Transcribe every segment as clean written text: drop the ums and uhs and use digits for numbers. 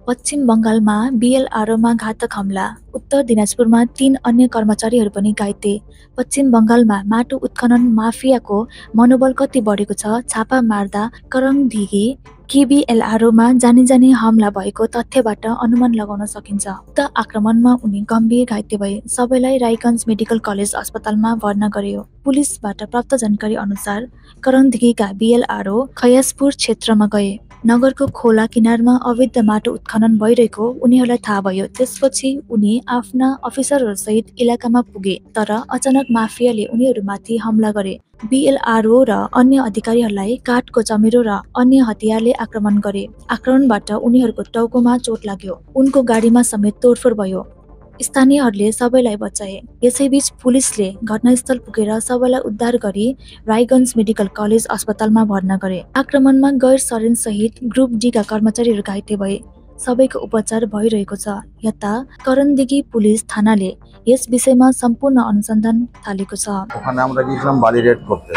पश्चिम बङ्गालमा बीएलआरओमा घातक हमला, उत्तर दिनाजपुरमा 3 अन्य कर्मचारीहरू पनि घाइते। पश्चिम बङ्गालमा माटो उत्खनन माफियाको मनोबल कति बढेको छ छापा मार्दा करङधिगी बीएलआरओमा जानी हमला भएको तथ्यबाट अनुमान लगाउन सकिन्छ। उक्त आक्रमणमा उनी गम्भीर घाइते भए। सबैलाई रायगञ्ज मेडिकल कलेज अस्पतालमा भर्ना गरियो। पुलिसबाट प्राप्त जानकारी अनुसार करङधिगीका बीएलआरओ खयासपुर क्षेत्रमा गए। नगरको खोला किनारमा अवैध माटो उत्खनन भइरहेको उनीहरूलाई थाहा भयो। त्यसपछि उनी आफ्ना अफिसरहरूसहित इलाकामा पुगे, तर अचानक माफियाले उनीहरूमाथि हमला गरे। बीएलआरओ र अन्य अधिकारीहरूलाई काठको चमेरो र अन्य हतियारले आक्रमण गरे। आक्रमणबाट उनीहरूको टाउकोमा चोट लाग्यो। उनको गाडीमा समेत तोडफोड भयो। स्थानीयहरूले सबैलाई बचाए। यसैबीच पुलिसले घटनास्थल पुगेर सबैलाई उद्धार गरी रायगञ्ज मेडिकल कलेज अस्पतालमा भर्ना गरे। आक्रमणमा गैर सरेन सहित ग्रुप डी का कर्मचारीहरू घाइते भए। सबैको उपचार भइरहेको छ। यता करङधिगी पुलिस थानाले यस विषयमा सम्पूर्ण अनुसन्धान थालेको छ। ওখানে আমরা গিয়েছিলাম বালি রেড করতে।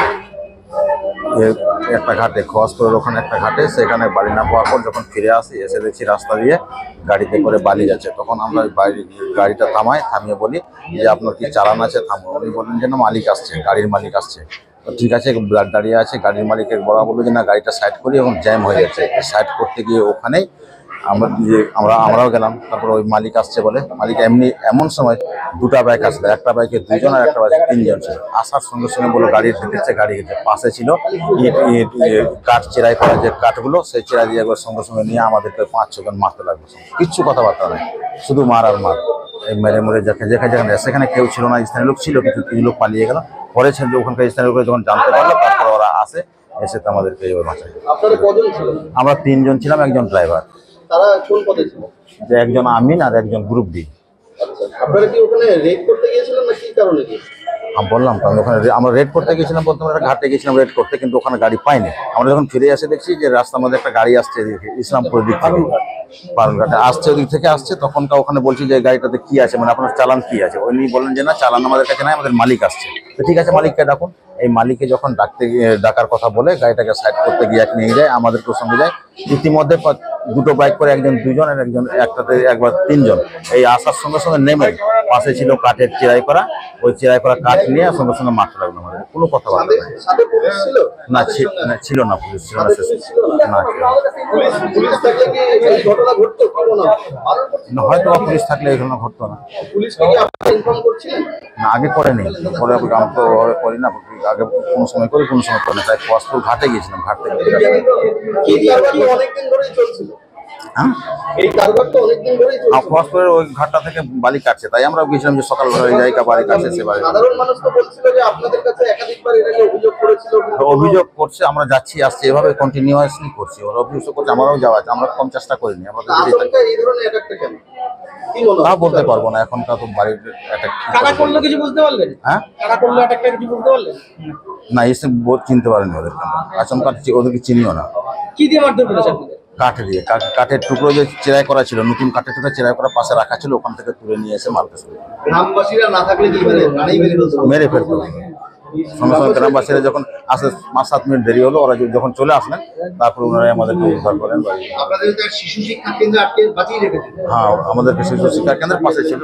একটা ঘাটে খোয়াজপুরের ওখানে একটা ঘাটে, সেখানে বালি না পাওয়ার পর যখন ফিরে আসি, এসে দেখছি রাস্তা দিয়ে গাড়িতে করে বালি যাচ্ছে। তখন আমরা গাড়িটা থামিয়ে বলি যে আপনার কি চালান আছে, থামো। উনি বললেন যে না, মালিক আসছে, গাড়ির মালিক আসছে। তো ঠিক আছে, দাঁড়িয়ে আছে। গাড়ির মালিকের বলা বললো যে না, গাড়িটা সাইড করি, এবং জ্যাম হয়ে যাচ্ছে। সাইড করতে গিয়ে ওখানেই আমরাও গেলাম। তারপর ওই মালিক আসছে বলে, মালিক এমন সময় দুটা বাইক আসলো, একটা বাইকে 2 জন আর একটা বাইকে 3 জন ছিল। আসার সঙ্গে সঙ্গে বললো গাড়ি ঢেকেছে। গাড়ি পাশে ছিল কাঠ চেরাই করা যে কাঠগুলো, সেই চেরাই দিয়ে সঙ্গে সঙ্গে নিয়ে আমাদেরকে 5-6 জন মারতে লাগলো। কিচ্ছু কথাবার্তা নেই, শুধু মার আর মার। এই মেরে যেখানে সেখানে কেউ ছিল না। স্থানীয় লোক ছিল, কিছু লোক পালিয়ে গেল। পরে ছিল ওখানকার স্থানীয় লোক যখন জানতে পারলো, তারপর ওরা এসে তো আমাদেরকে বাঁচায়। আমরা 3 জন ছিলাম, একজন ড্রাইভার। তারা কোন পদে ছিল? যে একজন আমিন আর একজন গ্রুপ ডি। আচ্ছা, আপনারা কি ওখানে রেড করতে গিয়েছিলেন না কি কারণে গিয়েছিলেন? আমি বললাম তো, আমি ওখানে আমরা রেড করতে গেছিলাম। প্রথমে একটা ঘাটে গেছিলাম রেড করতে, কিন্তু ওখানে গাড়ি পাইনি। আমরা যখন ফিরে আসে দেখছি যে রাস্তার মধ্যে একটা গাড়ি আসছে ইসলামপুরের দিক থেকে, বারুণঘাটে আসছে, ওদিক থেকে আসছে। তখন ওখানে বলছি যে গাড়িটাতে কি আছে, মানে আপনার চালান কি আছে। উনি বললেন যে না, চালান আমাদের কাছে নাই, আমাদের মালিক আসছে। তো ঠিক আছে, মালিককে ডাকুন। এই মালিককে যখন ডাকার কথা বলে গাড়িটাকে সাইড করতে গিয়ে নিয়ে যায়, আমাদেরকেও সঙ্গে যায়। ইতিমধ্যে 2টো বাইক করে, একজন 2 জন আর একটাতে একবার 3 জন। এই আসার সঙ্গে সঙ্গে নেমে পাশে ছিল কাঠের চেরাই করা, ওই চেরাই করা কাঠ নিয়ে সঙ্গে সঙ্গে মারতে লাগলো আমাদের। কোনো কথাবার্তা নেই। না, ছিল না, পুলিশ ছিল না। হয়তো পুলিশ থাকলে এই ঘটনা ঘটতো না। না, আগে করেনি। পরে আমি তো করি না, আগে কোনো সময় করি, কোনো সময় করি না। তাই খোয়াজপুর ঘাটে গিয়েছিলাম। ঘাট থেকে খোয়াজপুরের ওই ঘাটটা থেকে বালি কাটছে, তাই আমরা গিয়েছিলাম যে সকালবেলা ওই জায়গা বালি কাটছে। সে অভিযোগ করছে, আমরা যাচ্ছি আসছি, এভাবে কন্টিনিউয়াসলি করছি। ওরা অভিযোগ করছে, আমরাও যাওয়া আছে। আমরা কম চেষ্টা করিনি। আমরা তা বলতে পারবো না, এখনকার তো বাড়ির কিছু বুঝতে পারলেন? হ্যাঁ, কিছু বুঝতে পারলেন না, এসে চিনতে পারেনি ওদেরকে। আচমকা ওদেরকে চিনিও না। কি দিয়ে মারধর করেছে? কাঠ দিয়ে, কাঠের টুকরো যে চেরাই করা ছিল, নতুন কাঠের টুকরো চেরাই করা পাশে রাখা ছিল, ওখান থেকে তুলে নিয়ে এসে মারতে শুরু। গ্রামবাসীরা না থাকলে কি মেরে ফেলতো। সঙ্গে সঙ্গে গ্রামবাসীরা যখন আসে, 5-7 মিনিট দেরি হলো, ওরা যখন চলে আসলেন, তারপর ওনারা আমাদেরকে উদ্ধার করেন। আপনাদের শিশু শিক্ষা কেন্দ্র আটকে বাঁচিয়ে রেখেছে? হ্যাঁ, আমাদেরকে শিশু শিক্ষা কেন্দ্রের পাশে ছিল।